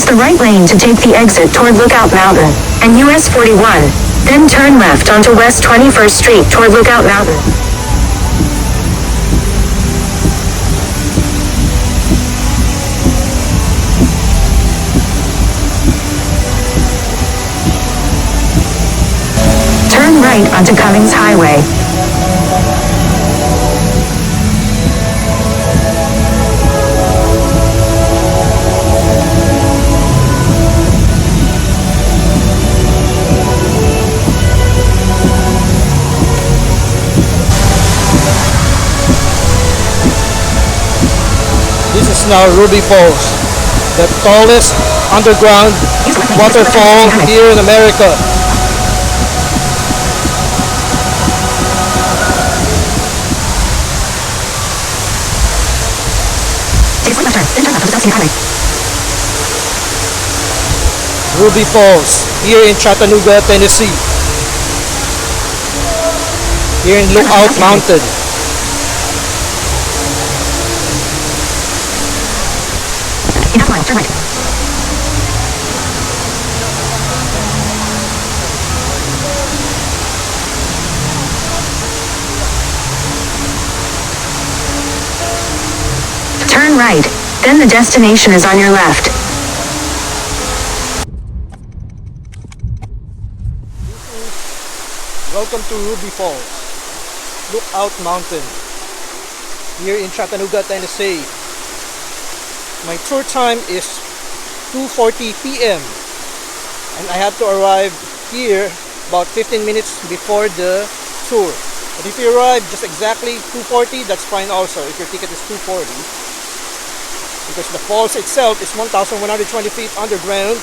Use the right lane to take the exit toward Lookout Mountain and US 41. Then turn left onto West 21st Street toward Lookout Mountain. Turn right onto Cummings Highway. This is now Ruby Falls, the tallest underground waterfall here in America. Ruby Falls, here in Chattanooga, Tennessee. Here in Lookout Mountain. Turn right. Turn right, then the destination is on your left. Welcome to Ruby Falls, Lookout Mountain, here in Chattanooga, Tennessee. My tour time is 2:40 p.m. and I have to arrive here about 15 minutes before the tour. But if you arrive just exactly 2:40, that's fine also if your ticket is 2:40, because the falls itself is 1,120 feet underground,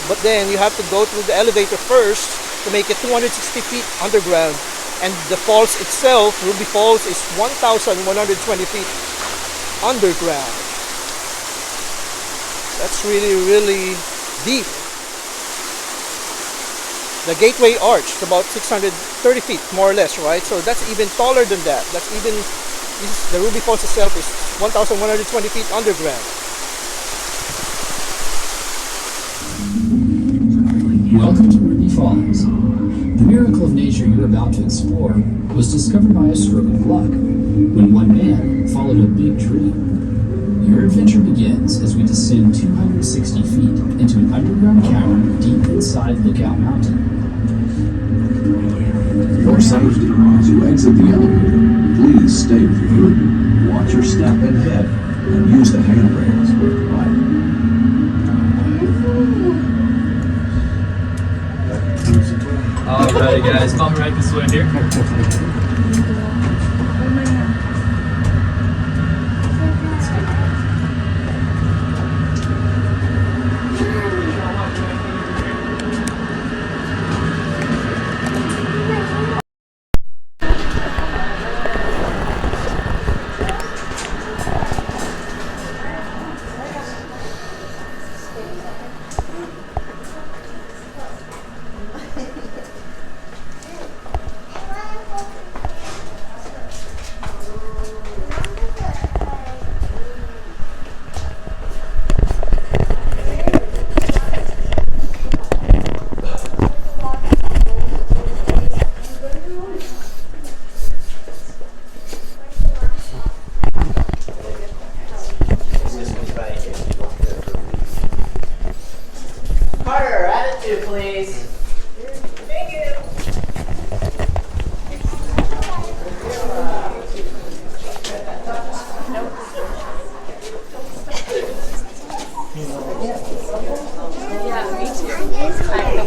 but then you have to go through the elevator first to make it 260 feet underground, and the falls itself, Ruby Falls, is 1,120 feet underground. That's really deep. The Gateway Arch is about 630 feet, more or less, right? So that's even taller than that. The Ruby Falls itself is 1,120 feet underground. Welcome to Ruby Falls. The miracle of nature you're about to explore was discovered by a stroke of luck when one man followed a big dream. Your adventure begins as we descend 260 feet into an underground cavern deep inside Lookout Mountain. For safety, as you exit the elevator, please stay with your group, watch your step and head, and use the handrails where provided. Alrighty guys, come right this way here.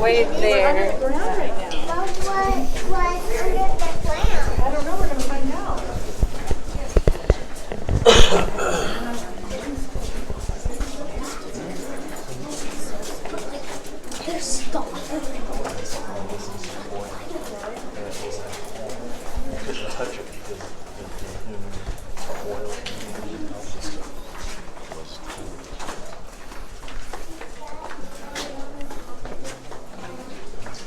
way there. I don't know, we're going to find out.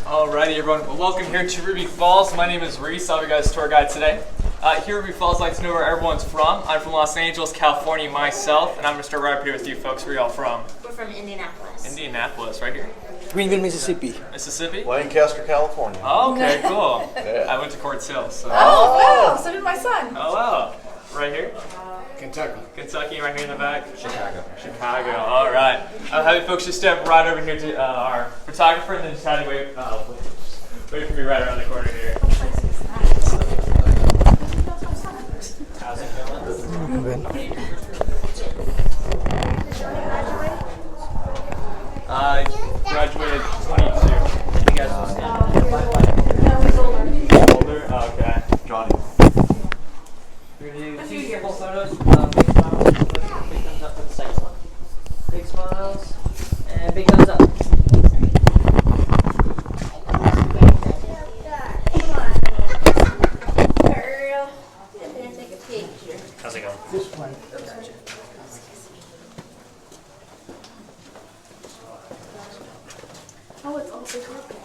Alrighty everyone, well, welcome here to Ruby Falls. My name is Reese, I'll be your guys' tour guide today. Here at Ruby Falls, I'd like to know where everyone's from. I'm from Los Angeles, California myself, and I'm going to start right up here with you folks. Where are y'all from? We're from Indianapolis. Indianapolis, right here. Greenville, Mississippi. Mississippi? Lancaster, California. Oh, okay, cool. Yeah. I went to Quartz Hill, so. Oh, wow, so did my son. Oh, wow. Right here? Kentucky. Kentucky, right here in the back? Chicago. Chicago, all right. I'll have you folks just step right over here to our photographer and then just have you wait for me right around the corner here. How's it going? Graduated 22. You guys will stand. Older? Oh, okay. Johnny. We're going to do two full photos. Big smiles. Big thumbs up for the second one. Big smiles. And big thumbs up. How's it going?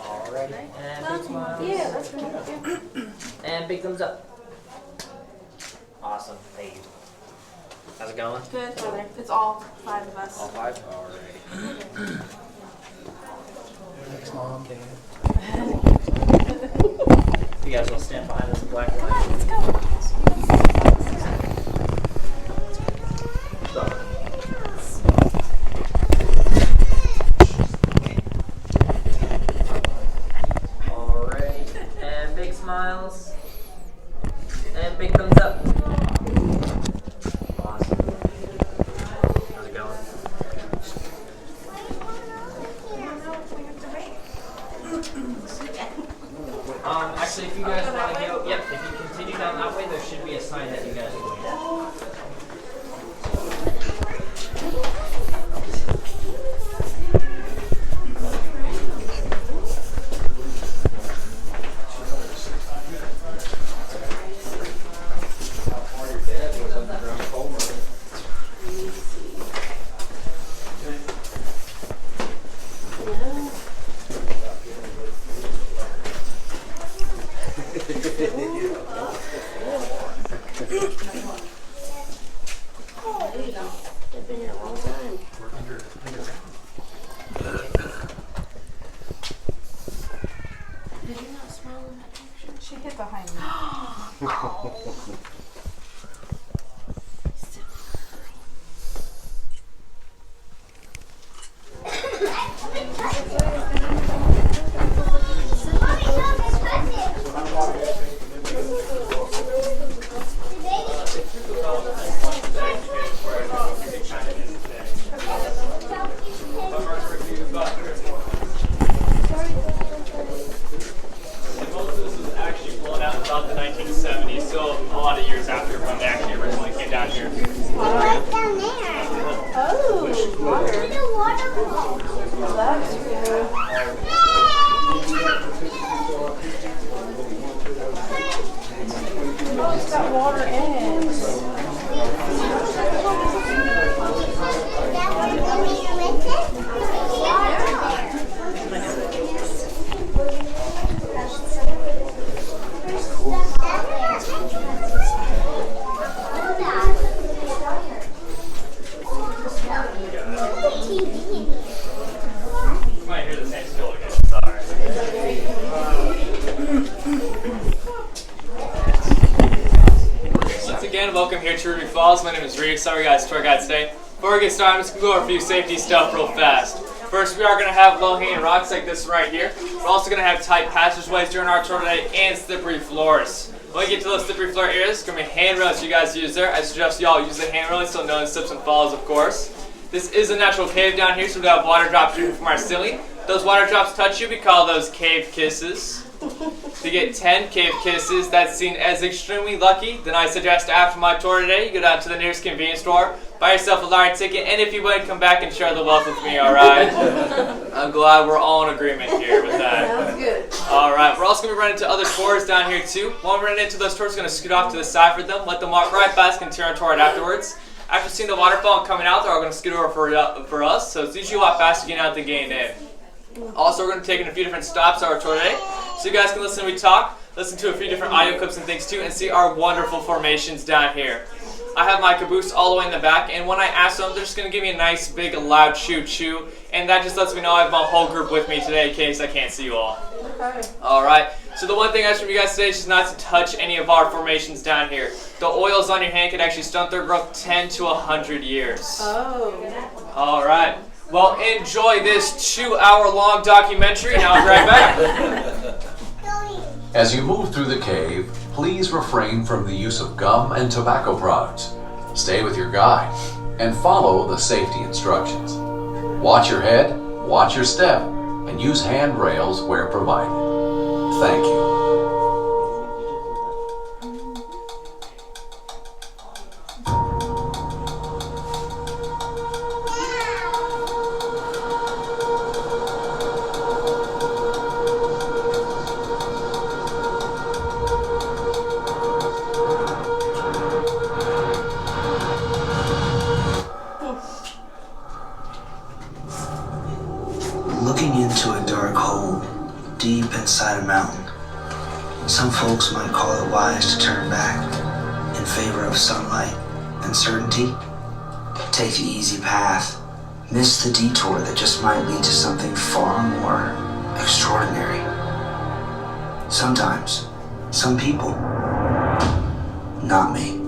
Alrighty. And big smiles. Yeah, that's good. And big thumbs up. Awesome. Thank you. How's it going? Good, Father. It's all 5 of us. All 5? Alrighty. Thanks, Mom. You guys will stand behind this black line. Let's go. Alright. And big smiles. And big thumbs up. Awesome. How's it going? Actually, if you guys want to go, yep, if you continue down that way, there should be a sign that you guys will wait at. She hid behind me. Most of this was actually blown out in about the 1970s, so a lot of years after when they actually originally came down here. Right down there. Oh, water. It's a waterfall. That's good. Oh, it's got water in it. Is that what you want me to with it? You might hear the same spill again, sorry. Once again, welcome here to Ruby Falls. My name is Reed. Sorry guys, tour guide today. Before we get started, I'm just going to go over a few safety stuff real fast. First, we are going to have low-hanging rocks like this right here. We're also going to have tight passageways during our tour today and slippery floors. When we get to those slippery floor areas, it's going to be handrails you guys use there. I suggest y'all use the handrails so no one slips and falls, of course. This is a natural cave down here, so we have water drops dripping from our ceiling. If those water drops touch you, we call those cave kisses. To get 10 cave kisses, that's seen as extremely lucky, then I suggest after my tour today, you go down to the nearest convenience store, buy yourself a lottery ticket, and if you win, come back and share the wealth with me, alright? I'm glad we're all in agreement here with that. Sounds good. Alright, we're also going to be running into other tours down here too. When we run into those tours, we're going to scoot off to the side for them, let them walk right past, and turn toward afterwards. After seeing the waterfall and coming out, they're all going to scoot over for us, so it's usually a lot faster getting out the gain in. Also, we're going to take in a few different stops on our tour today, so you guys can listen when we talk, listen to a few different audio clips and things too, and see our wonderful formations down here. I have my caboose all the way in the back, and when I ask them, they're just going to give me a nice, big, loud choo-choo, and that just lets me know I have my whole group with me today in case I can't see you all. Okay. Alright, so the one thing I ask from you guys today is just not to touch any of our formations down here. The oils on your hand can actually stunt their growth 10 to 100 years. Oh. Alright, well, enjoy this 2-hour-long documentary, and I'll be right back. As you move through the cave, please refrain from the use of gum and tobacco products. Stay with your guide and follow the safety instructions. Watch your head, watch your step, and use handrails where provided. Thank you. Looking into a dark hole deep inside a mountain. Some folks might call it wise to turn back in favor of sunlight and certainty. Take the easy path. Miss the detour that just might lead to something far more extraordinary. Sometimes, some people, not me.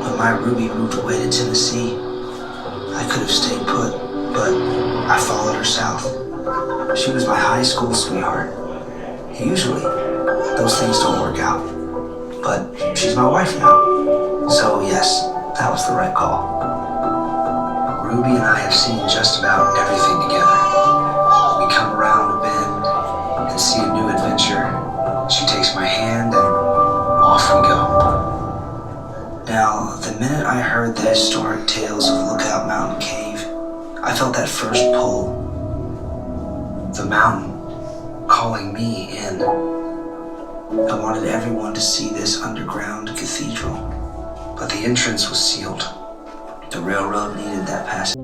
When my Ruby moved away to Tennessee, I could have stayed put, but I followed her south. She was my high school sweetheart. Usually, those things don't work out, but she's my wife now. So yes, that was the right call. Ruby and I have seen just about everything together. We come around a bend and see a new adventure. She takes my hand and off we go. Now, the minute I heard the historic tales of Lookout Mountain Cave, I felt that first pull. The mountain calling me in. I wanted everyone to see this underground cathedral, but the entrance was sealed. The railroad needed that passage.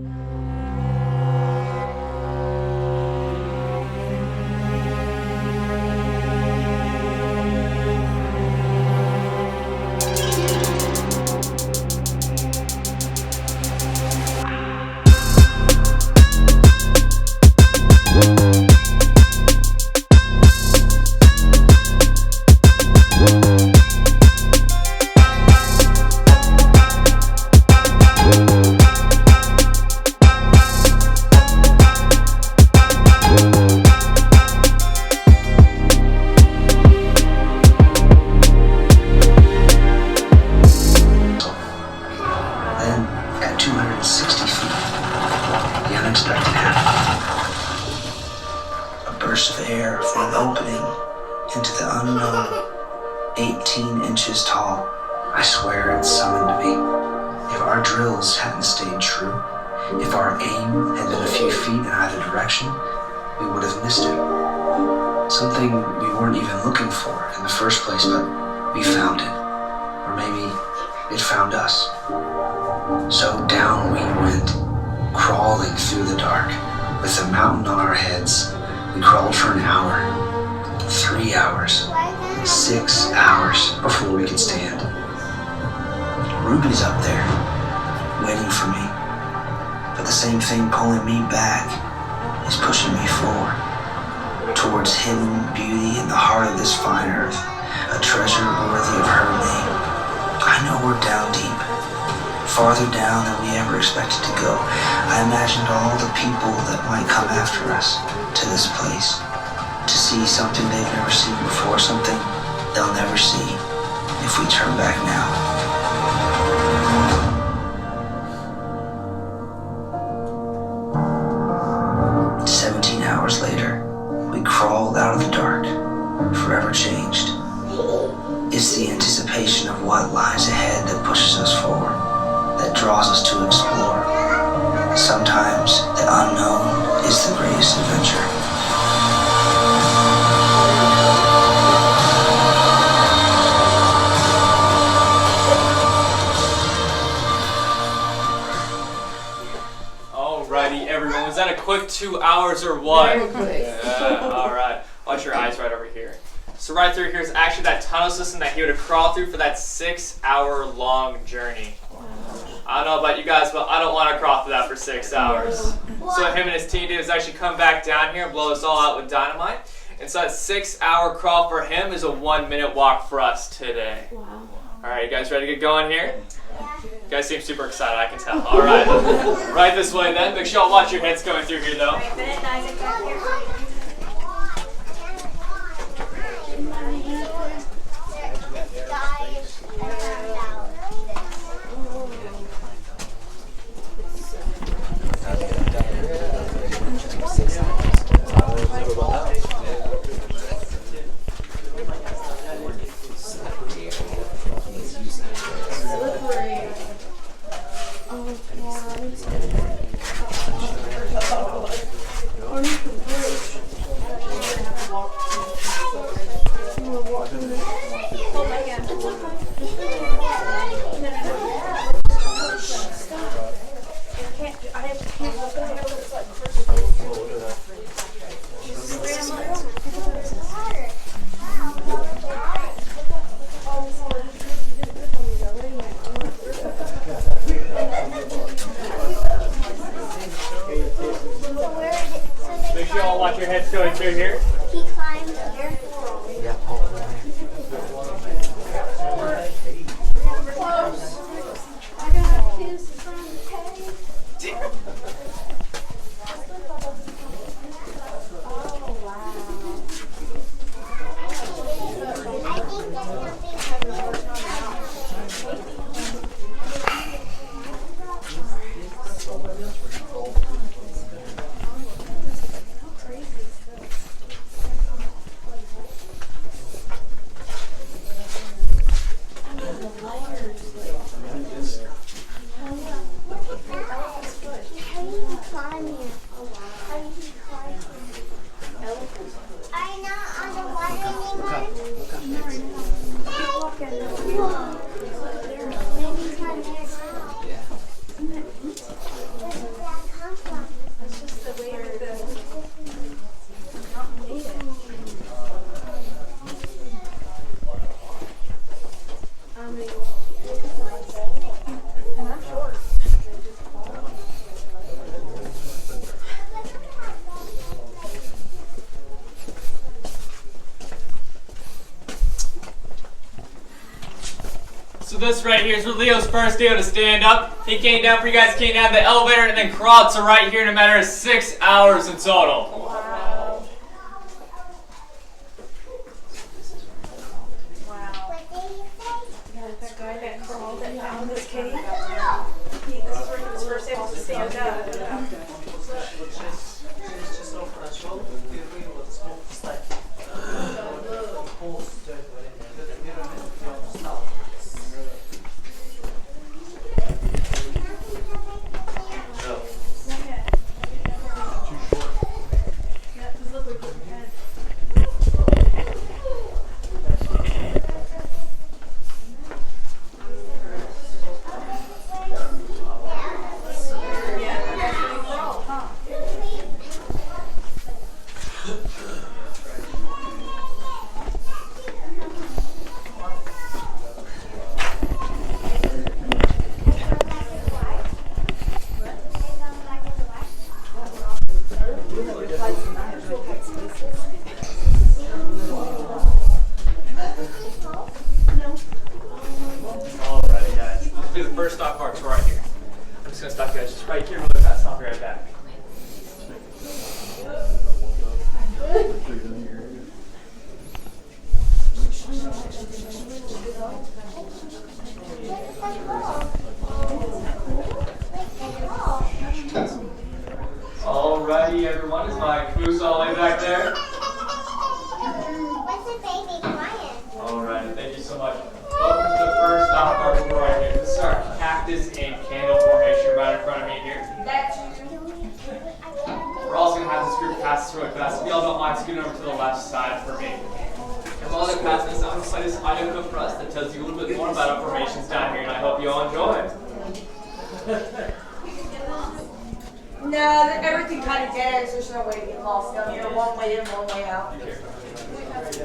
Burst of air from an opening into the unknown, 18 inches tall. I swear it summoned me. If our drills hadn't stayed true, if our aim had been a few feet in either direction, we would have missed it. Something we weren't even looking for in the first place, but we found it. Or maybe it found us. So down we went, crawling through the dark, with the mountain on our heads. We crawled for an hour, 3 hours, 6 hours before we could stand. Ruby's up there, waiting for me. But the same thing pulling me back is pushing me forward, towards hidden beauty in the heart of this fine earth, a treasure worthy of her name. I know we're down deep, farther down than we ever expected to go. I imagined all the people that might come after us to this place, to see something they've never seen before, something they'll never see if we turn back now. Hours later, we crawled out of the dark, forever changed. It's the anticipation of what lies ahead that pushes us forward, that draws us to explore. Sometimes the unknown is the greatest adventure. Alrighty, everyone. Was that a quick 2 hours or what? Very quick. Alright. Watch your eyes right over here. So right through here is actually that tunnel system that he would have crawled through for that 6-hour-long journey. I don't know about you guys, but I don't want to crawl through that for 6 hours. So him and his team did is actually come back down here and blow us all out with dynamite. And so that 6-hour crawl for him is a 1-minute walk for us today. Wow. All right, you guys ready to get going here? You guys seem super excited, I can tell. All right, right this way then. Make sure y'all watch your heads going through here though. Make sure y'all watch your heads going through here. He climbed here. Yeah. Close. I got kisses from the cave. Oh, wow. I think there's So this right here is Leo's first day to stand up. He came down for you guys, came down the elevator and then crawled to right here in a matter of 6 hours in total. Wow. Wow. That guy that crawled out of this cave, this is where he was first able to stand up. Alrighty guys, this will be the first stop for our tour right here. I'm just going to stop you guys just right here really fast, I'll be right back. Alrighty everyone, is my caboose all the way back there? What's the baby crying? Alrighty, thank you so much. Welcome to the first stop of our tour right here. This is our cactus and candle formation right in front of me here. We're also going to have this group pass this really fast. If y'all don't mind scooting over to the left side for me. And while they're passing this, I'm going to play this audio clip for us that tells you a little bit more about our formations down here, and I hope you all enjoy it. No, everything kind of dead. There's no way to get lost down here. One way in, one way out. For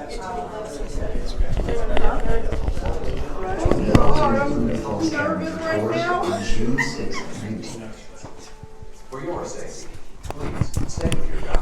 your safety, please stay with your guide.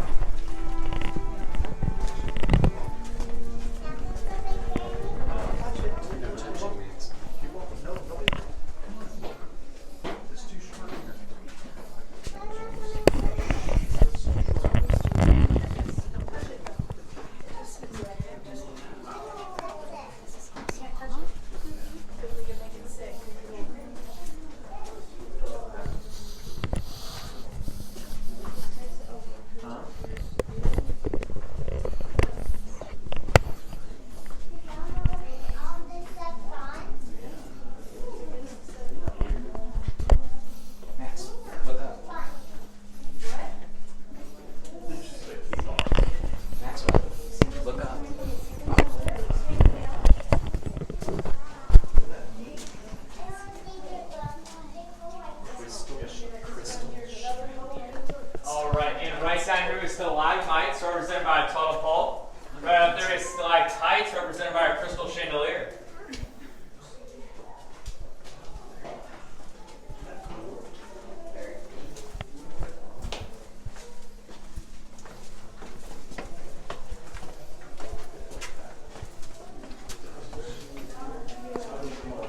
Alright, and right side here is stalagmites, represented by a totem pole. Right up there is stalactites, represented by a crystal chandelier.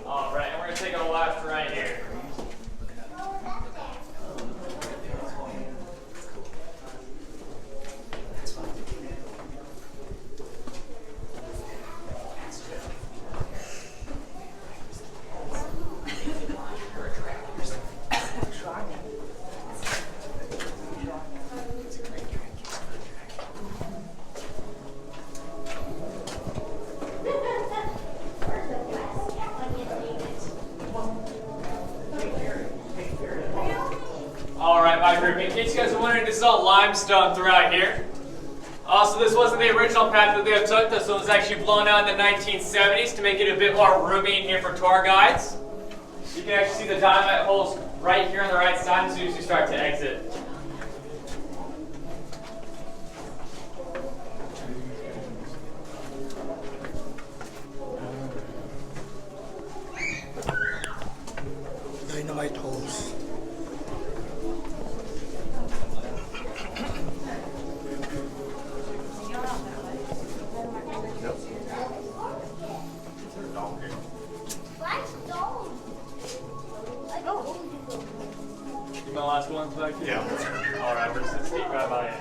Alright, and we're going to take a left right here. Alright, my group, in case you guys are wondering, this is all limestone throughout here. Also, this wasn't the original path that they have took. This one was actually blown out in the 1970s to make it a bit more roomy in here for tour guides. You can actually see the dynamite holes right here on the right side as soon as you start to exit. Dynamite holes. You want the last ones back here? Yeah. Alright, we're just going to sneak right by it.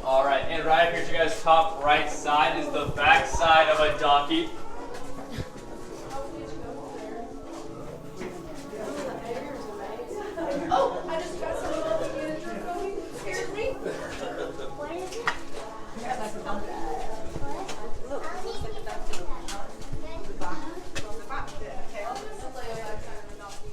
Alright, and right up here to you guys' top right side is the back side of a donkey. Oh, I just got some little miniature going. Scared me. Yeah, that's a dump. Look, looks like a dump to the back. The back. Okay, I'll just lay it back on the donkey.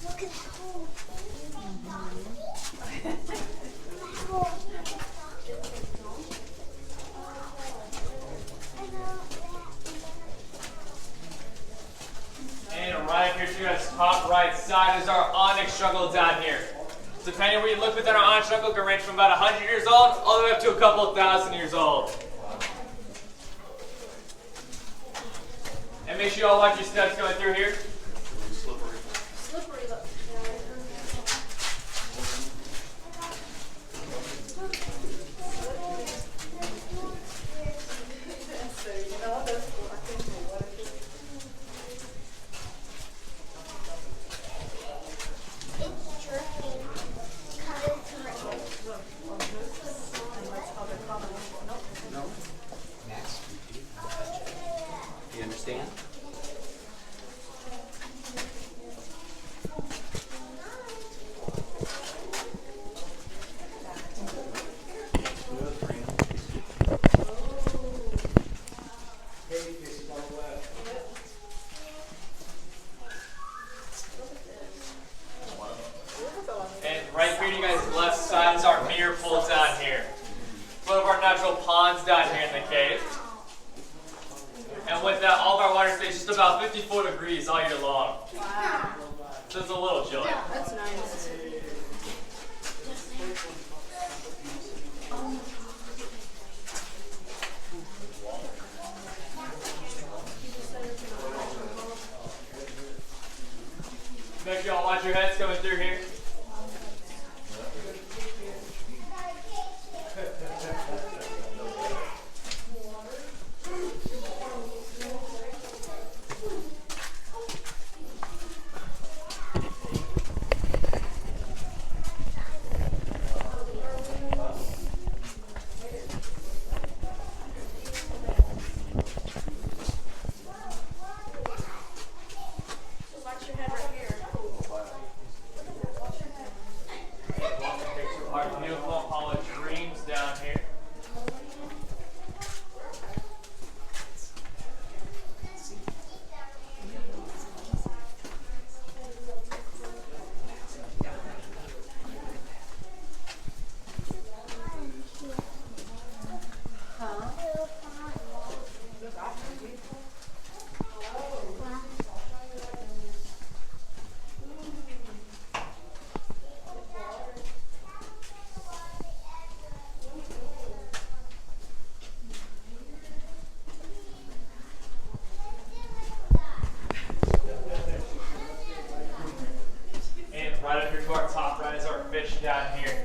Look at that hole. And right up here to your guys' top right side is our onyx struggle down here. So depending on where you look within our onyx struggle, it can range from about 100 years old all the way up to a couple of thousand years old. And make sure you all watch your steps going through here. Slippery look. So, you know, that's cool. I think they want to do. It's dripping. Cut it to my ear. And that's how they're coming. No. Next, repeat the question. Do you understand? And with that, all of our water stays just about 54 degrees all year long. Wow. So it's a little chilly. Yeah, that's nice. Make sure y'all watch your heads coming through here. Watch your head right here. Our beautiful Hall of Dreams down here. And right up here to our top right is our fish down here.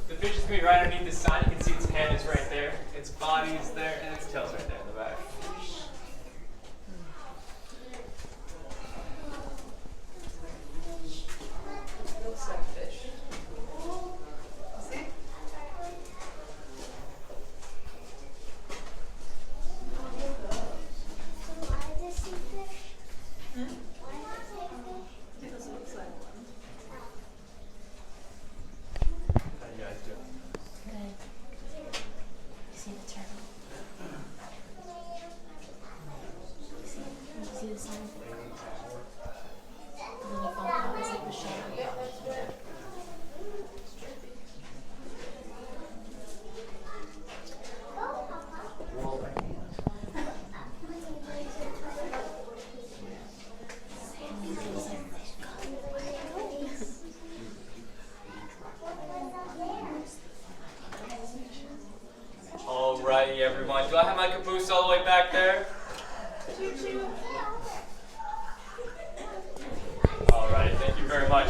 The fish is going to be right underneath the sign. You can see its head is right there, its body is there, and its tail's right there in the back. Looks like fish. See? Because it looks like one. How you guys doing? Good. See the turtle? See the sign? The little phone is like the shadow. Alrighty, everyone. Do I have my caboose all the way back there? Alright, thank you very much.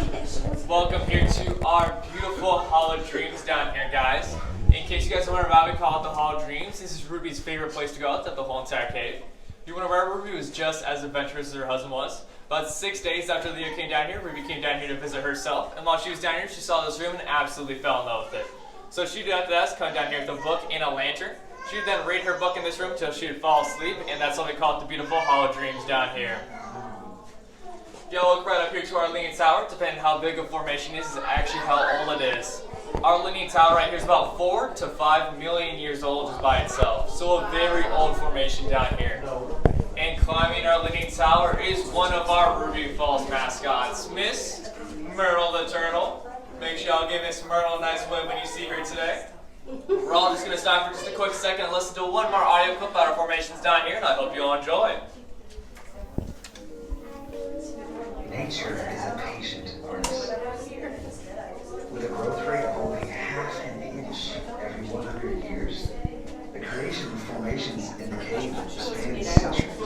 Welcome here to our beautiful Hall of Dreams down here, guys. In case you guys are wondering why we call it the Hall of Dreams, this is Ruby's favorite place to go outside the whole entire cave. You wonder where Ruby was just as adventurous as her husband was. About 6 days after Leah came down here, Ruby came down here to visit herself, and while she was down here, she saw this room and absolutely fell in love with it. So she did after that, come down here with a book and a lantern. She would then read her book in this room until she would fall asleep, and that's why we call it the beautiful Hall of Dreams down here. If y'all look right up here to our Leaning Tower, depending on how big a formation is actually how old it is. Our Leaning Tower right here is about 4 to 5 million years old just by itself. So a very old formation down here. And climbing our Leaning Tower is one of our Ruby Falls mascots, Miss Myrtle the Turtle. Make sure y'all give Miss Myrtle a nice wave when you see her today. We're all just going to stop for just a quick second and listen to one more audio clip about our formations down here, and I hope you'll enjoy it. Nature is a patient artist. With a growth rate of only half an inch every 100 years, the creation of formations in the cave spans centuries.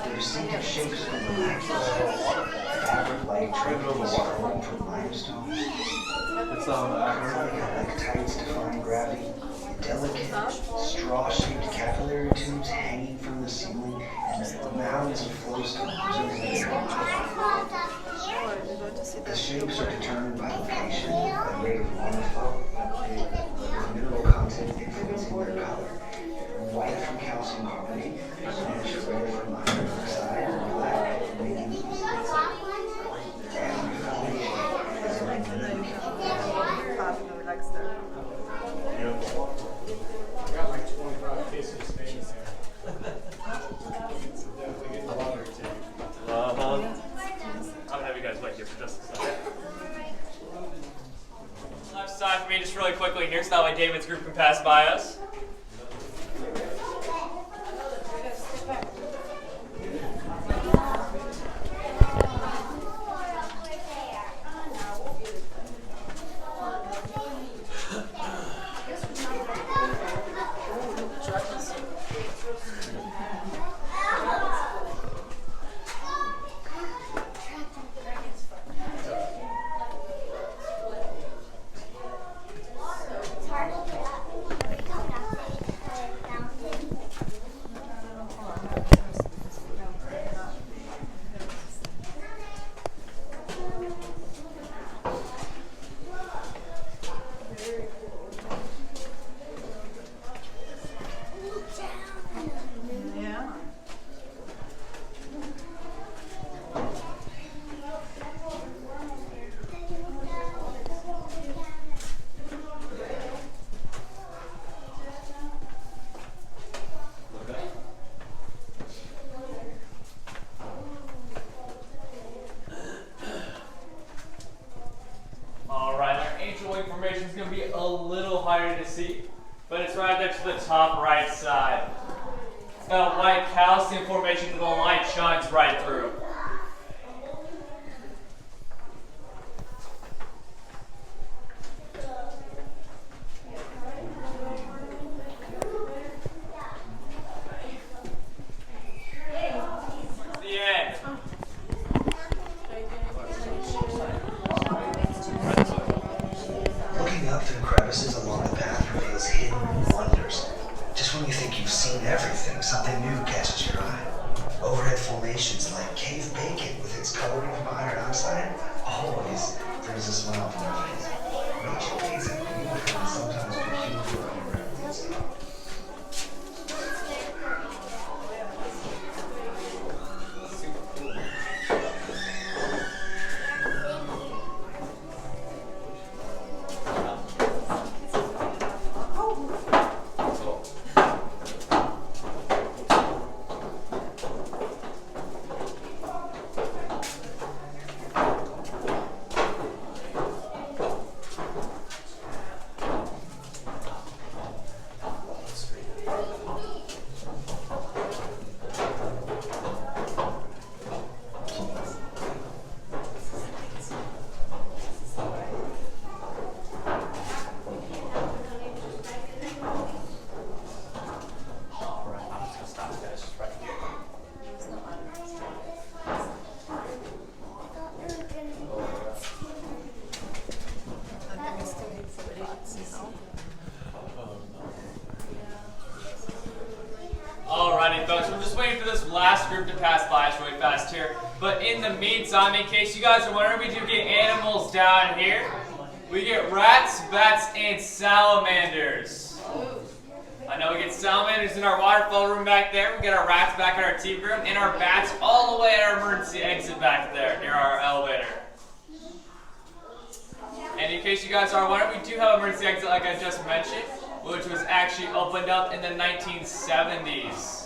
The distinctive shapes from the fabric-like draperies formed from limestone, stalactites defying gravity, delicate straw-shaped capillary tubes hanging from the ceiling, and mounds of flowstones orbiting the shapes are determined by location, the rate of water flow, with mineral content influencing their color. White from calcium carbonate, reddish red from iron oxide, and black from manganese. Every formation is a magnetic. I got like 25 cases of Spain there. Definitely getting a water tank. I'm going to have you guys wait here for just a second. Left side for me just really quickly here so that way David's group can pass by us. in formation that the light shines right through. The end. Looking up through crevices along the path reveals hidden wonders. Just when you think you've seen everything, something new catches your eye. Overhead formations like cave bacon with its coloring from iron oxide always brings a smile to my face. Nature takes a beautiful and sometimes peculiar irreverence. Alrighty folks, we're just waiting for this last group to pass by us really fast here. But in the meantime, in case you guys are wondering, we do get animals down here. We get rats, bats, and salamanders. I know we get salamanders in our waterfall room back there. We get our rats back in our tea room, and our bats all the way at our emergency exit back there near our elevator. And in case you guys are wondering, we do have an emergency exit like I just mentioned, which was actually opened up in the 1970s.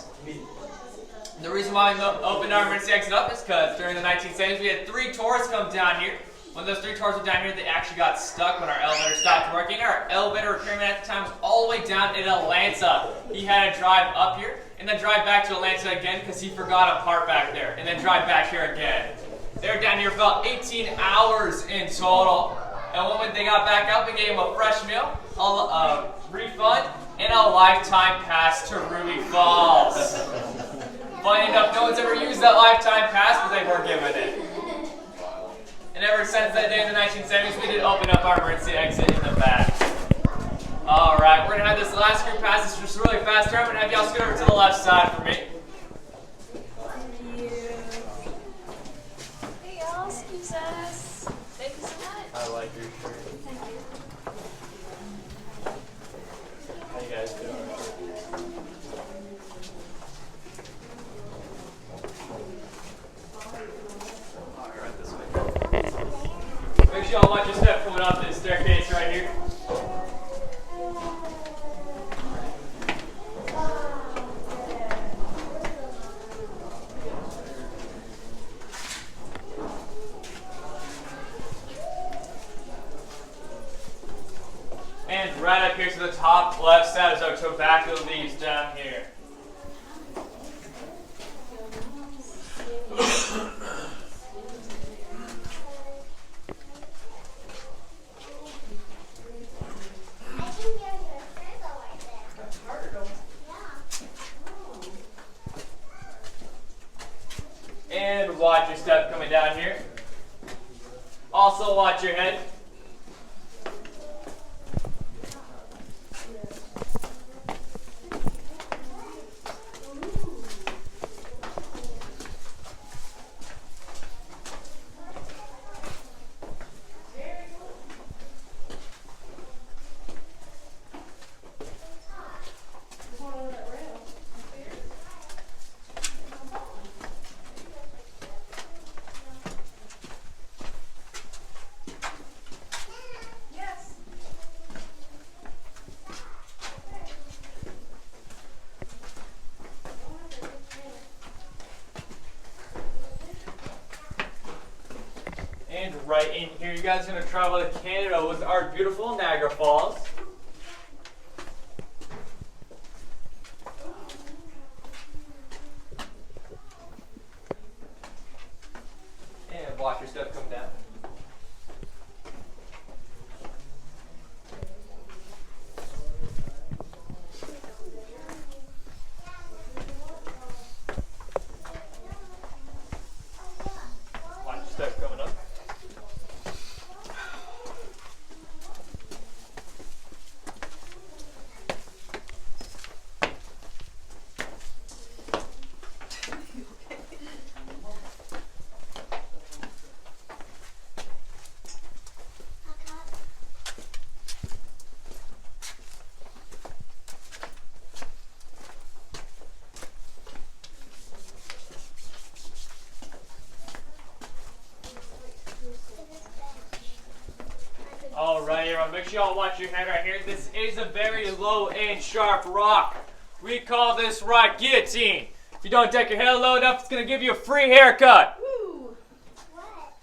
The reason why we opened our emergency exit up is because during the 1970s we had 3 tourists come down here. When those 3 tourists were down here, they actually got stuck when our elevator stopped working. Our elevator repairman at the time was all the way down in Atlanta. He had to drive up here and then drive back to Atlanta again because he forgot a part back there, and then drive back here again. They were down here for about 18 hours in total. And when they got back up, we gave them a fresh meal, a refund, and a lifetime pass to Ruby Falls. Funny enough, no one's ever used that lifetime pass, but they were given it. And ever since that day in the 1970s, we did open up our emergency exit in the back. Alright, we're going to have this last group pass this just really fast here. I'm going to have y'all scoot over to the left side for me. Hey y'all, excuse us. Thank you so much. I like your shirt. Thank you. How you guys doing? Alright, this way. Make sure y'all watch your step coming up this staircase right here. And right up here to the top left side is our tobacco leaves down here. And watch your step coming down here. Also watch your head. And right in here, you guys are going to travel to Canada with our beautiful Niagara Falls. Alright, everyone, make sure y'all watch your head right here. This is a very low and sharp rock. We call this rock guillotine. If you don't deck your hair low enough, it's going to give you a free haircut. Woo! What?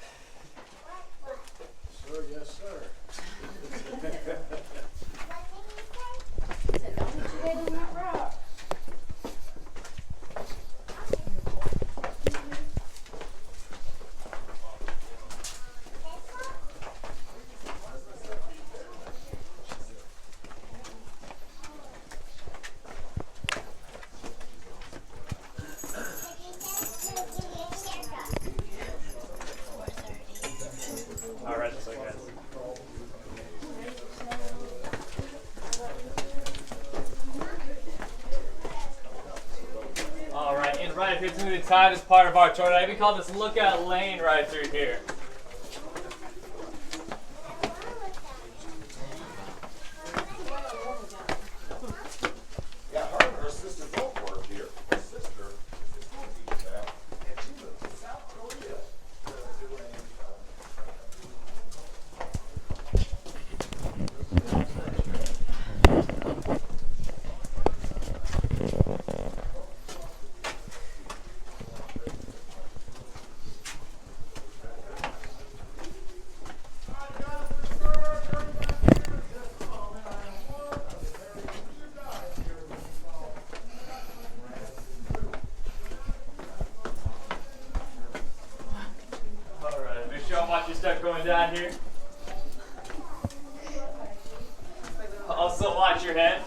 Sir, yes, sir. Said, don't put your head in that rock. Alright, that's okay, guys. Alright, and right up here to the tightest part of our tour today, we call this lookout lane right through here. Yeah, her and her sister both work here. Her sister is a school teacher now, and she lives in South Korea. Alright, make sure y'all watch your step going down here. Also watch your head.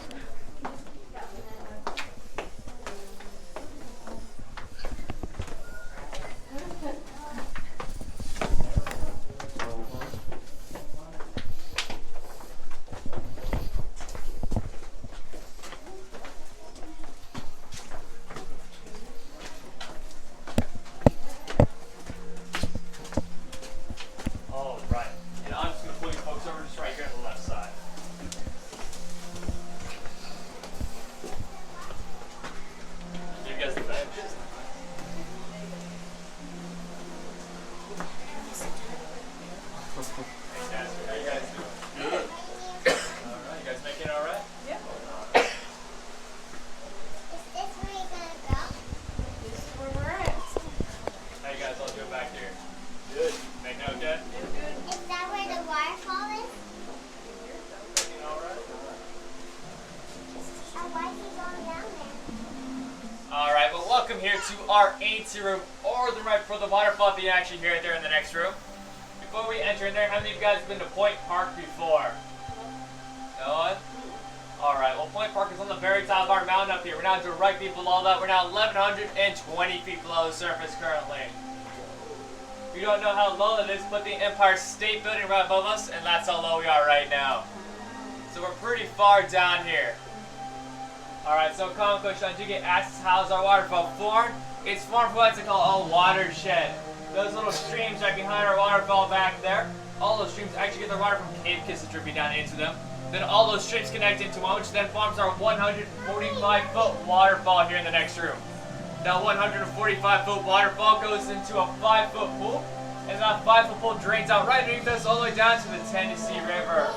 Alright, and I'm just going to pull you folks over just right here on the left side. Give you guys the bench. Fantastic. How you guys doing? Good. Alright, you guys making it alright? Yeah. Is this where you're gonna go? This is where we're at. How you guys all doing back here? Good. Making it okay? Is that where the waterfall is? Making it alright? Or why is he going down there? Alright, well welcome here to our ante room, or the right for the waterfall that you actually hear it there in the next room. Before we enter in there, how many of you guys have been to Point Park before? No one? Alright, well Point Park is on the very top of our mountain up here. We're now directly below that. We're now 1,120 feet below the surface currently. If you don't know how low it is, put the Empire State Building right above us, and that's how low we are right now. So we're pretty far down here. Alright, so common question I do get asked is how's our waterfall formed? It's formed from what's called a watershed. Those little streams right behind our waterfall back there, all those streams actually get their water from cave kisses dripping down into them. Then all those streams connect into one, which then forms our 145-foot waterfall here in the next room. That 145-foot waterfall goes into a 5-foot pool, and that 5-foot pool drains out right underneath us all the way down to the Tennessee River.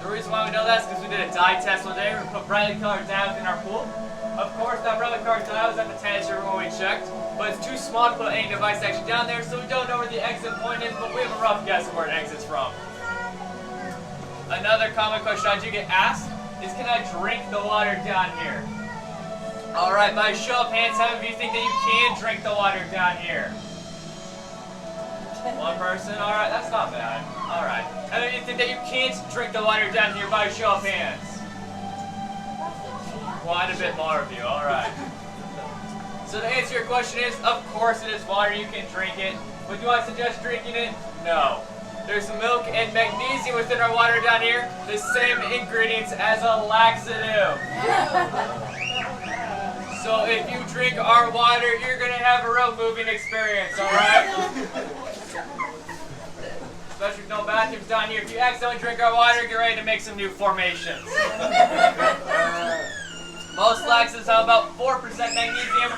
The reason why we know that is because we did a dye test one day. We put brightly colored dye within our pool. Of course, that brightly colored dye was at the Tennessee River when we checked, but it's too small to put any device actually down there, so we don't know where the exit point is, but we have a rough guess of where it exits from. Another common question I do get asked is, can I drink the water down here? Alright, by show of hands, how many of you think that you can drink the water down here? One person? Alright, that's not bad. Alright. How many of you think that you can't drink the water down here by show of hands? Quite a bit more of you, alright. So to answer your question is, of course it is water, you can drink it. But do I suggest drinking it? No. There's milk and magnesium within our water down here, the same ingredients as a laxative. So if you drink our water, you're going to have a real moving experience, alright? Especially with no bathrooms down here. If you accidentally drink our water, get ready to make some new formations. Most laxatives have about 4% magnesium.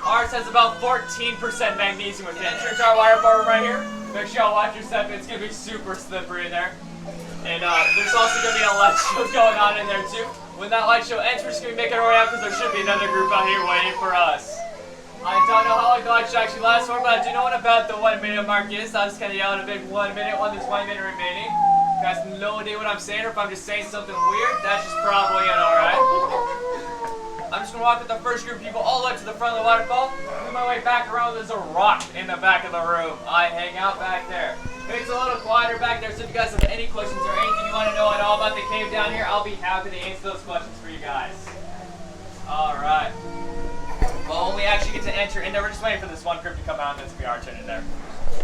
Ours has about 14% magnesium within it. Drink our water bottle right here. Make sure y'all watch your step. It's going to be super slippery in there. And there's also going to be a light show going on in there too. When that light show ends, we're just going to be making our way out because there should be another group out here waiting for us. I don't know how long the light show actually lasts for, but I do know what about the 1 minute mark is. So I'll just kind of yell out a big 1 minute when there's 1 minute remaining. You guys have no idea what I'm saying, or if I'm just saying something weird, that's just probably it, alright? I'm just going to walk with the first group of people all the way to the front of the waterfall. Make my way back around. There's a rock in the back of the room. I hang out back there. It's a little quieter back there, so if you guys have any questions or anything you want to know at all about the cave down here, I'll be happy to answer those questions for you guys. Alright. Well, when we actually get to enter in there, we're just waiting for this one group to come out, and it's going to be our turn in there.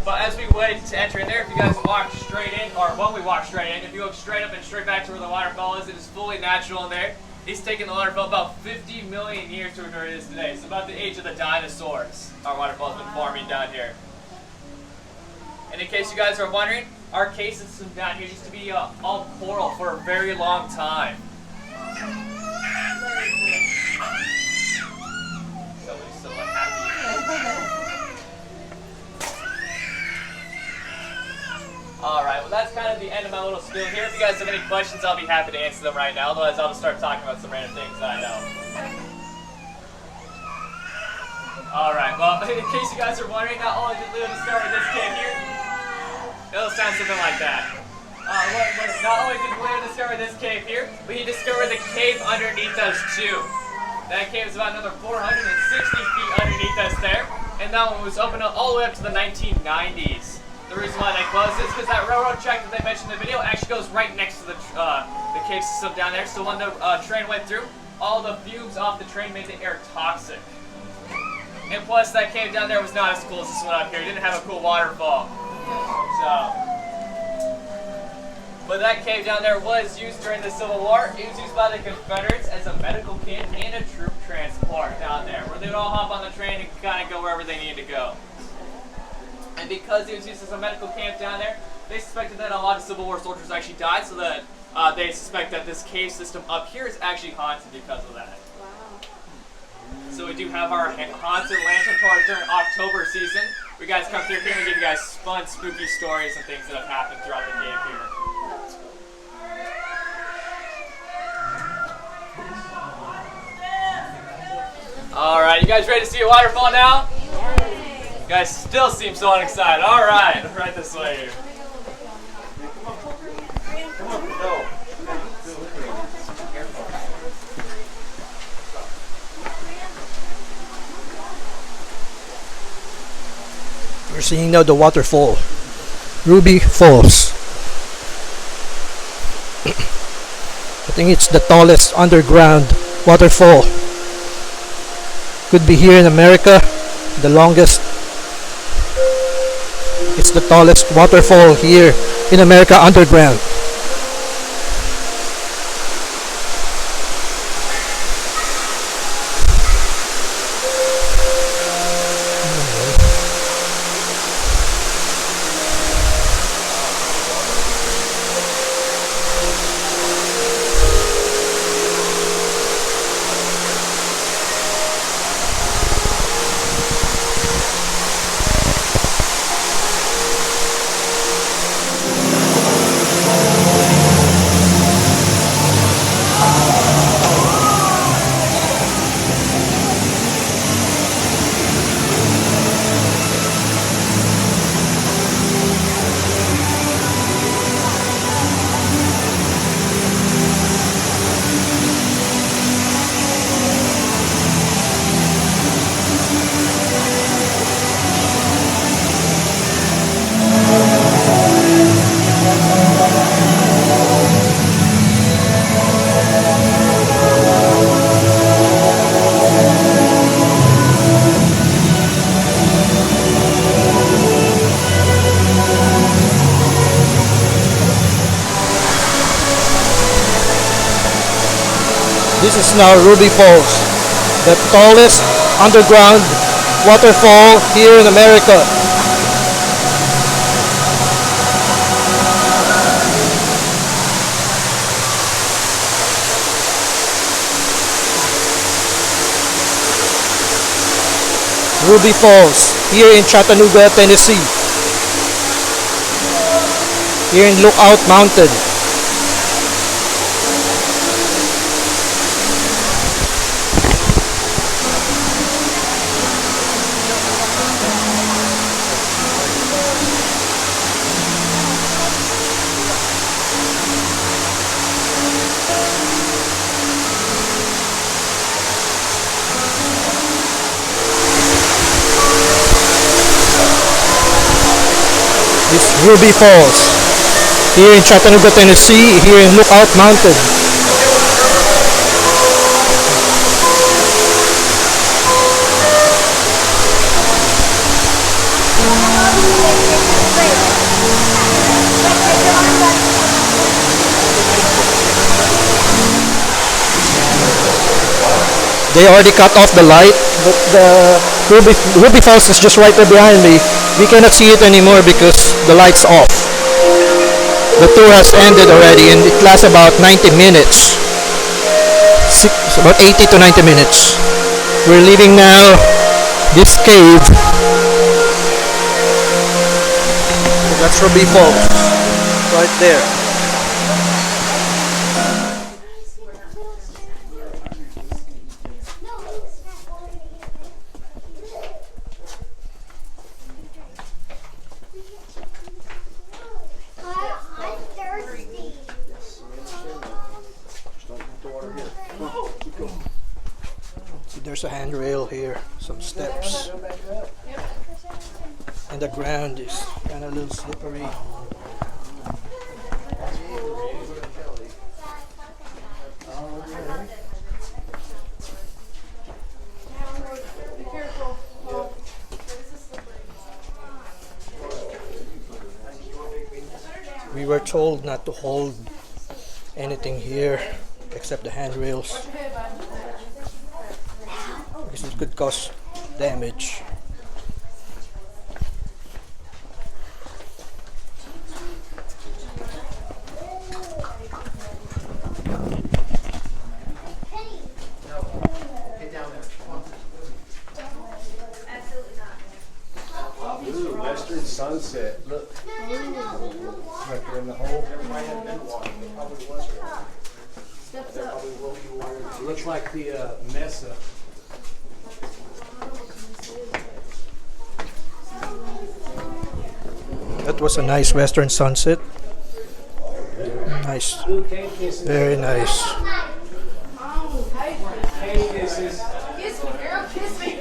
But as we wait to enter in there, if you guys walk straight in, or when we walk straight in, if you go straight up and straight back to where the waterfall is, it is fully natural in there. It's taken the waterfall about 50 million years to where it is today. It's about the age of the dinosaurs. Our waterfall has been forming down here. And in case you guys are wondering, our cave system down here used to be all coral for a very long time. Somebody's so unhappy. Alright, well that's kind of the end of my little spiel here. If you guys have any questions, I'll be happy to answer them right now. Otherwise, I'll just start talking about some random things that I know. Alright, well, in case you guys are wondering, not only did Leo discover this cave here, it'll sound something like that. Not only did Leo discover this cave here, but he discovered the cave underneath us too. That cave is about another 460 feet underneath us there, and that one was opened up all the way up to the 1990s. The reason why they closed is because that railroad track that they mentioned in the video actually goes right next to the cave system down there. So when the train went through, all the fumes off the train made the air toxic. And plus, that cave down there was not as cool as this one up here. It didn't have a cool waterfall. But that cave down there was used during the Civil War. It was used by the Confederates as a medical camp and a troop transport down there, where they would all hop on the train and kind of go wherever they needed to go. And because it was used as a medical camp down there, they suspected that a lot of Civil War soldiers actually died, so that they suspect that this cave system up here is actually haunted because of that. Wow. So we do have our haunted lantern tours during October season. We guys come through here and give you guys fun, spooky stories and things that have happened throughout the cave here. Alright, you guys ready to see a waterfall now? You guys still seem so unexcited. Alright, right this way here. We're seeing now the waterfall, Ruby Falls. I think it's the tallest underground waterfall. Could be here in America, the longest. It's the tallest waterfall here in America underground. This is now Ruby Falls, the tallest underground waterfall here in America. Ruby Falls, here in Chattanooga, Tennessee. Here in Lookout Mountain. This Ruby Falls here in Chattanooga, Tennessee, here in Lookout Mountain. They already cut off the light, but the Ruby Falls is just right there behind me. We cannot see it anymore because the light's off. The tour has ended already and it lasts about 90 minutes. About 80 to 90 minutes. We're leaving now this cave. That's Ruby Falls, right there. I'm thirsty. See, there's a handrail here, some steps, and the ground is kind of a little slippery. Be careful. We were told not to hold anything here except the handrails because it could cause damage. Ooh, western sunset. Look. Right there in the hole. Everybody had been walking. It probably was right. There probably will be water. It looks like the Mesa. That was a nice western sunset. Nice. Very nice. Hey, kisses. Kiss me, girl. Kiss me.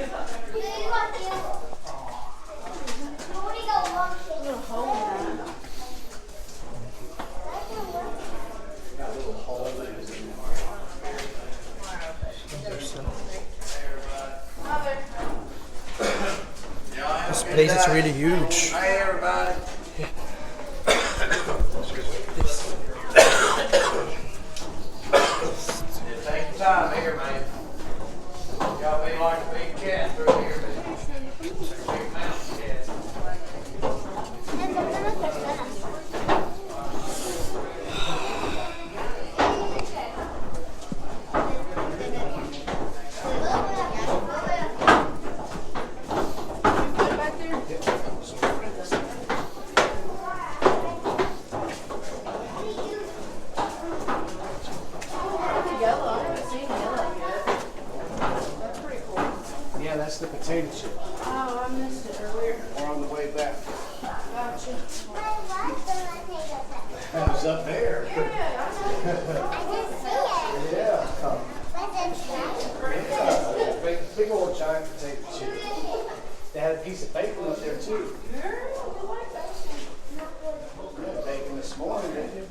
This place is really huge. Hi, everybody. Take your time here, man. Y'all be like a big cat through here, man. Big mountain cat. Yeah, that's the potato chip. Oh, I missed it earlier. We're on the way back. Gotcha. That was up there. Yeah. Big old giant potato chip. They had a piece of bacon up there too. Yeah, bacon this morning, didn't you?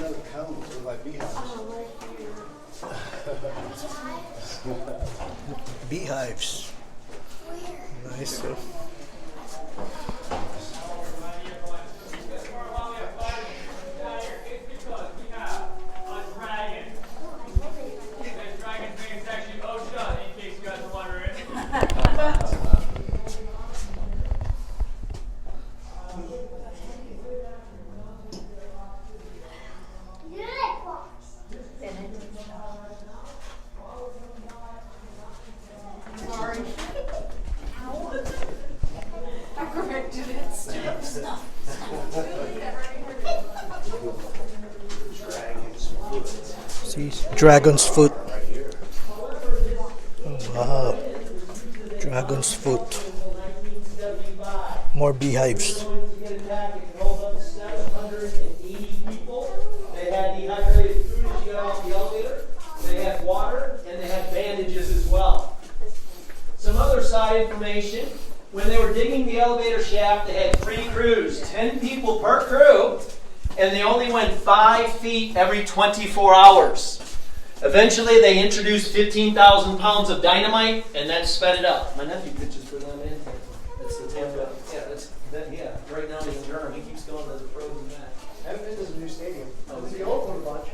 the cones look like beehives. Beehives. Nice. See, dragon's foot. Oh, wow. Dragon's foot. More beehives. They had dehydrated food as you got off the elevator. They had water, and they had bandages as well. Some other side information. When they were digging the elevator shaft, they had 3 crews, 10 people per crew, and they only went 5 feet every 24 hours. Eventually, they introduced 15,000 pounds of dynamite, and that sped it up. My nephew pitches for them in. That's the Tampa. Yeah, right now he's in Durham. He keeps going to the pros and back. I haven't been to the new stadium. It's the old one a bunch.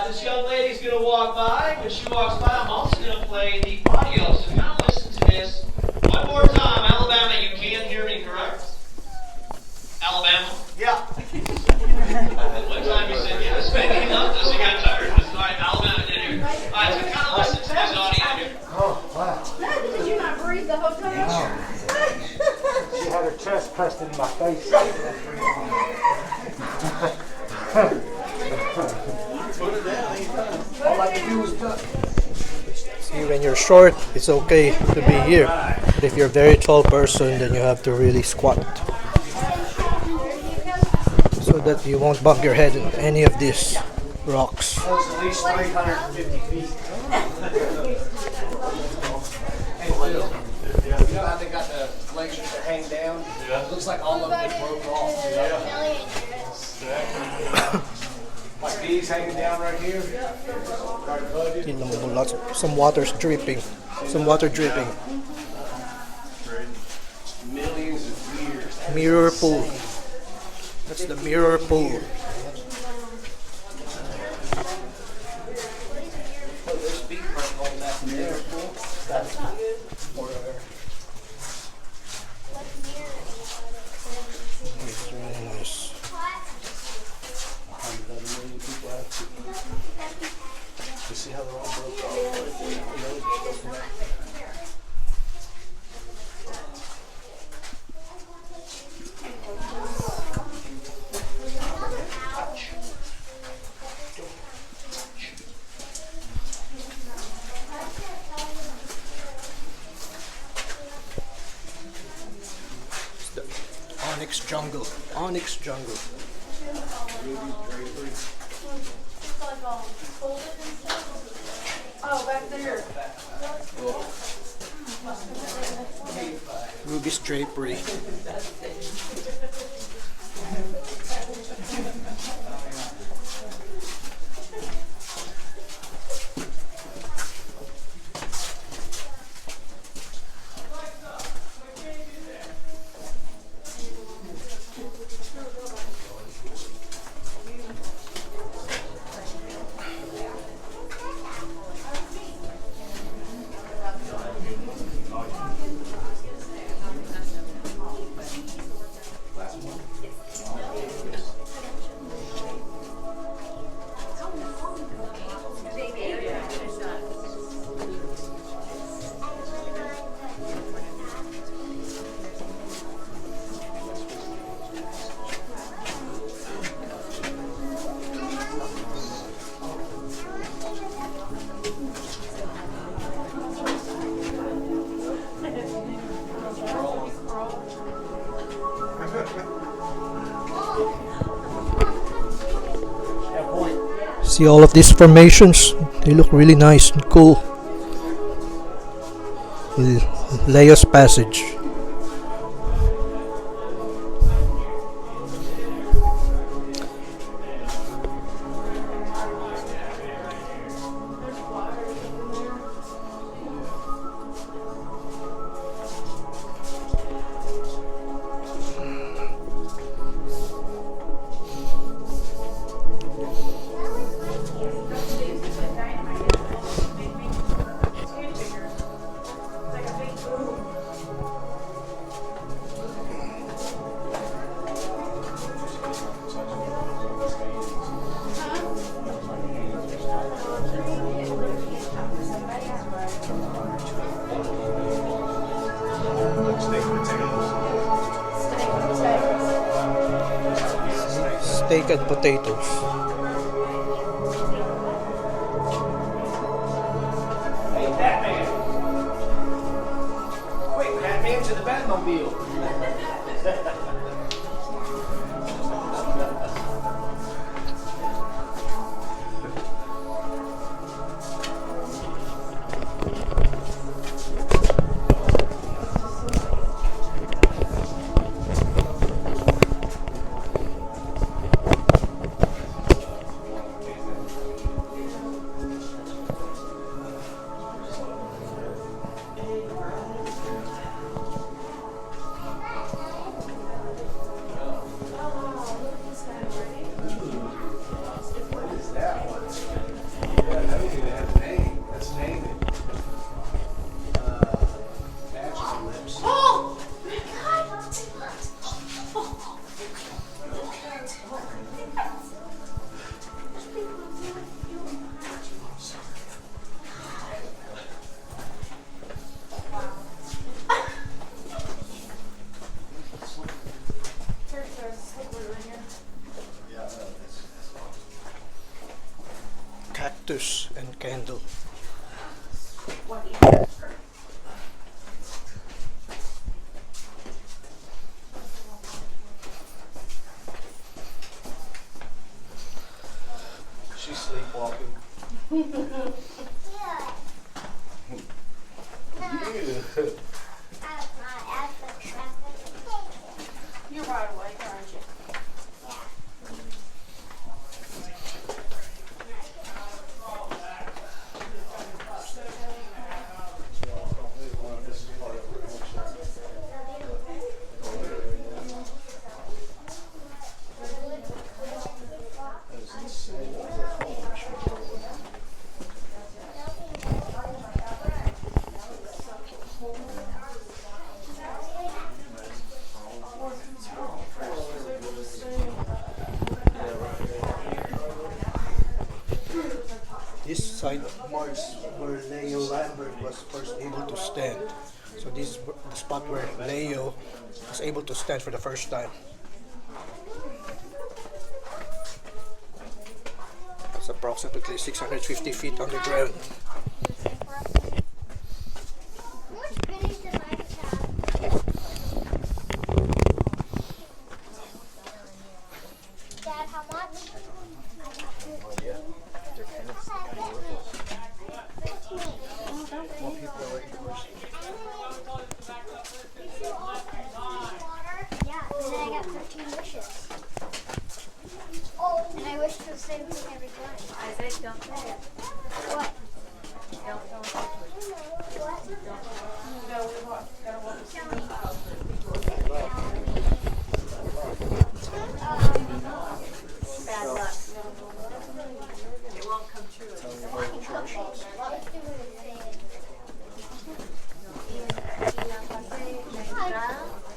This young lady's going to walk by. When she walks by, I'm also going to play the audio. So kind of listen to this. One more time. Alabama, you can hear me, correct? Alabama? Yeah. One time you said yes. Maybe he loved us. He got tired. All right, Alabama did hear. All right, so kind of listen to this audio here. Oh, wow. Did you not breathe the whole time? She had her chest pressed in my face. Put it down. All I can do is duck. See, when you're short, it's okay to be here. But if you're a very tall person, then you have to really squat. So that you won't bump your head in any of these rocks. That was at least 350 feet. Hey, Phil. You know how they got the legs just to hang down? Yeah. It looks like all of them broke off. Yeah. Like these hanging down right here. Right above you. Some water's dripping. Some water dripping. Millions of years. Mirror pool. That's the mirror pool. There's feet right on that mirror pool. That's good. It's really nice. You see how they're all broke off? It's the onyx jungle. Onyx jungle. Oh, back there. Ruby's drapery. See all of these formations? They look really nice and cool. Leia's Passage. steak and potatoes. Hey, Batman! Quick, Batman, to the Batmobile! Cactus and candle. She's sleepwalking. You're wide awake, aren't you? This side marks where Leo Lambert was first able to stand. So this is the spot where Leo was able to stand for the first time. It's approximately 650 feet underground. Dad, how much? Yeah, and then I got 13 wishes. Oh, and I wish for the same thing every time. I said, don't say it. What? Don't say bad luck. It won't come true.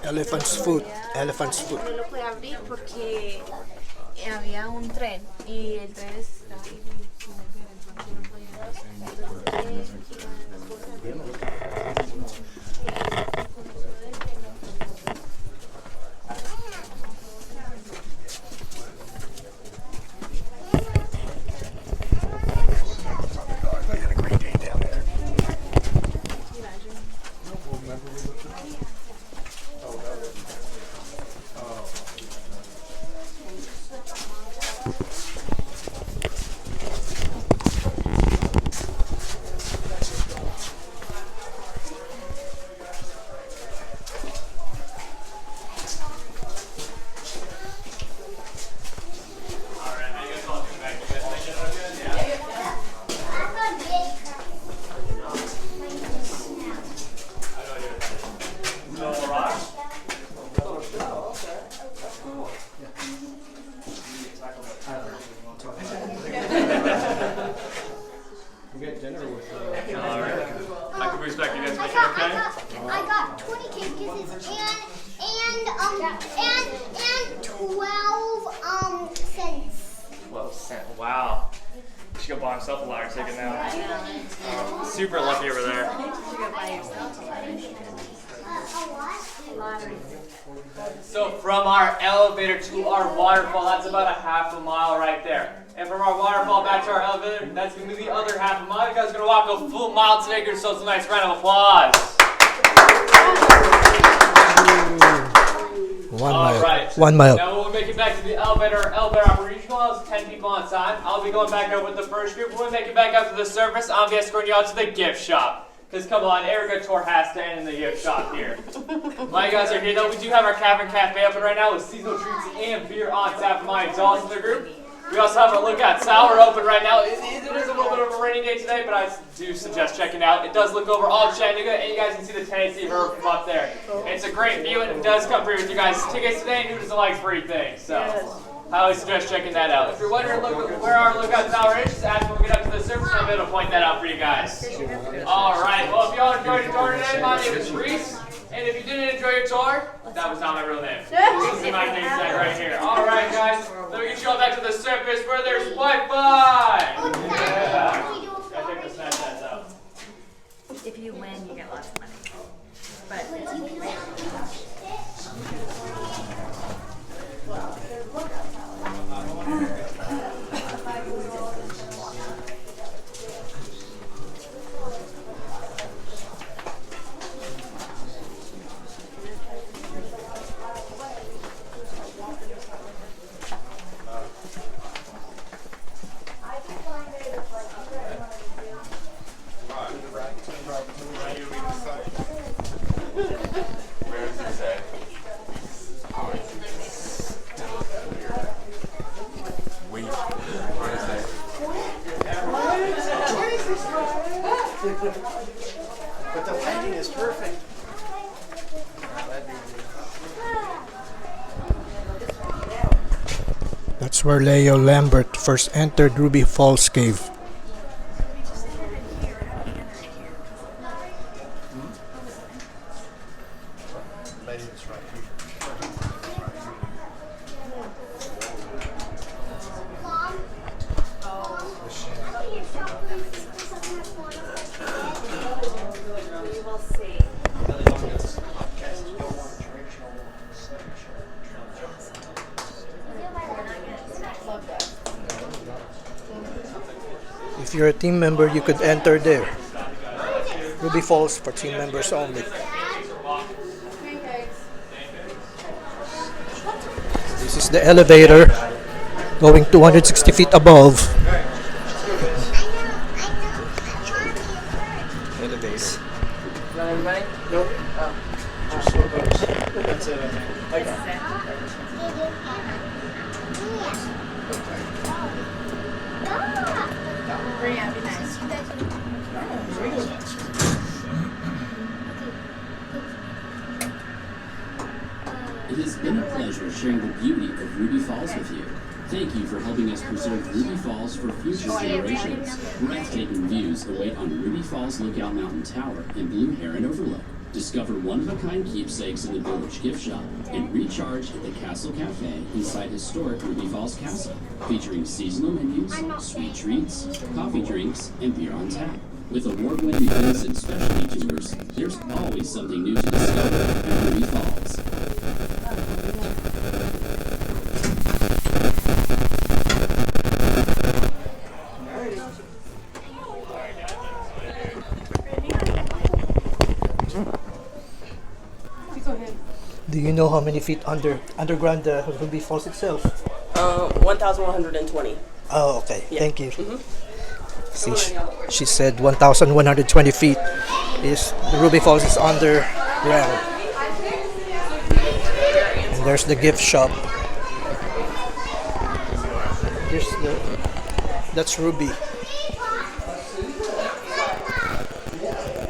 Elephant's foot. Elephant's foot. No lo pude abrir porque había un tren y el tren estaba ahí. I got 20 cake kisses and 12 cents. 12 cents. Wow. You should go buy himself a lottery ticket now. Super lucky over there. A what? So from our elevator to our waterfall, that's about a half a mile right there. And from our waterfall back to our elevator, that's going to be the other half a mile. You guys are going to walk a full mile today. Give yourselves a nice round of applause. All right. 1 mile. Now when we make it back to the elevator operational, has 10 people on side. I'll be going back up with the first group. When we make it back up to the surface, I'll be escorting you out to the gift shop. Because come on, Erica Tour has to end in the gift shop here. While you guys are here though, we do have our Cavern Cafe open right now with seasonal treats and beer on tap for my adults in the group. We also have our Lookout Tower open right now. It is a little bit of a rainy day today, but I do suggest checking it out. It does look over all Chattanooga, and you guys can see the Tennessee River from up there. It's a great view, and it does come free with you guys' tickets today, and who doesn't like free things? So I always suggest checking that out. If you're wondering where our Lookout Tower is, just ask when we get up to the surface, and I'll be able to point that out for you guys. All right, well, if y'all enjoyed the tour today, my name is Reese. And if you didn't enjoy your tour, that was not my real name. This is my name tag right here. All right, guys. Let me get you all back to the surface where there's Wi-Fi. Yeah. Gotta take the Snapchats out. If you win, you get lots of money. But But the lighting is perfect. That's where Leo Lambert first entered Ruby Falls Cave. Lighting is right here. we will see. If you're a team member, you could enter there. Ruby Falls for team members only. This is the elevator going 260 feet above. Elevator. Not everybody? Nope. Oh. That's it, I think. Okay. Bria, be nice. It has been a pleasure sharing the beauty of Ruby Falls with you. Thank you for helping us preserve Ruby Falls for future generations. Breathtaking views await on Ruby Falls Lookout Mountain Tower and Blue Heron Overlook. Discover one-of-a-kind keepsakes in the Village Gift Shop and recharge at the Castle Cafe inside historic Ruby Falls Castle, featuring seasonal menus, sweet treats, coffee drinks, and beer on tap. With award-winning events and specialty tours, there's always something new to discover at Ruby Falls. Do you know how many feet underground Ruby Falls itself? 1,120. Oh, okay. Yeah. Thank you. See, she said 1,120 feet is the Ruby Falls is underground. And there's the gift shop. That's Ruby.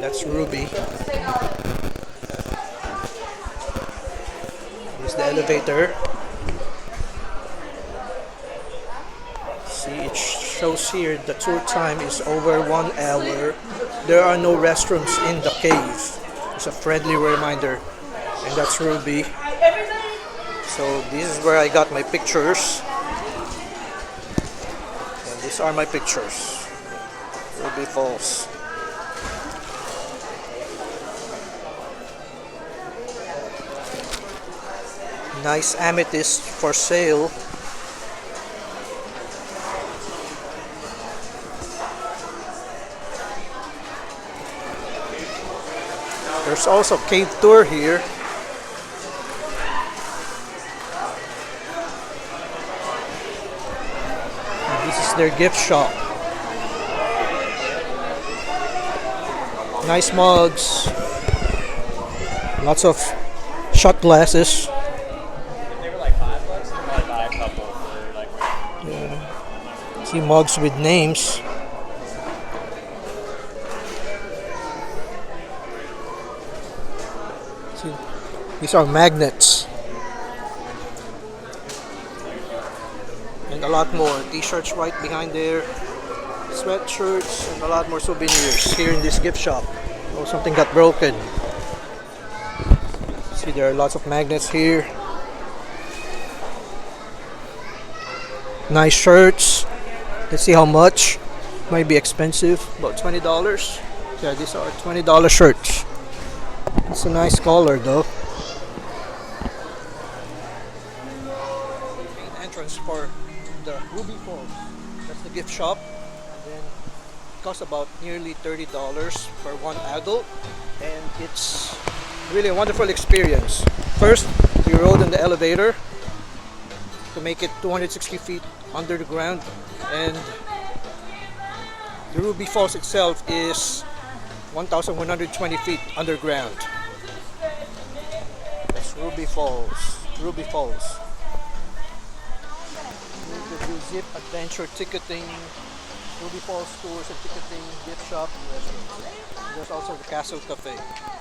That's Ruby. Here's the elevator. See, it shows here the tour time is over 1 hour. There are no restrooms in the cave. It's a friendly reminder. And that's Ruby. So this is where I got my pictures. And these are my pictures. Ruby Falls. Nice amethyst for sale. There's also cave tour here. And this is their gift shop. Nice mugs. Lots of shot glasses. They were like $5, you could probably buy a couple for like. Yeah. See mugs with names. See, these are magnets. And a lot more. T-shirts right behind there. Sweatshirts and a lot more souvenirs here in this gift shop. Oh, something got broken. See, there are lots of magnets here. Nice shirts. Let's see how much. Might be expensive. About $20. Yeah, these are $20 shirts. It's a nice color though. Main entrance for the Ruby Falls. That's the gift shop. And then it costs about nearly $30 for one adult. And it's really a wonderful experience. First, we rode in the elevator to make it 260 feet under the ground, and the Ruby Falls itself is 1,120 feet underground. That's Ruby Falls. Ruby Falls. You can do zip adventure ticketing, Ruby Falls tours and ticketing, gift shop, and restaurants. There's also the Castle Cafe.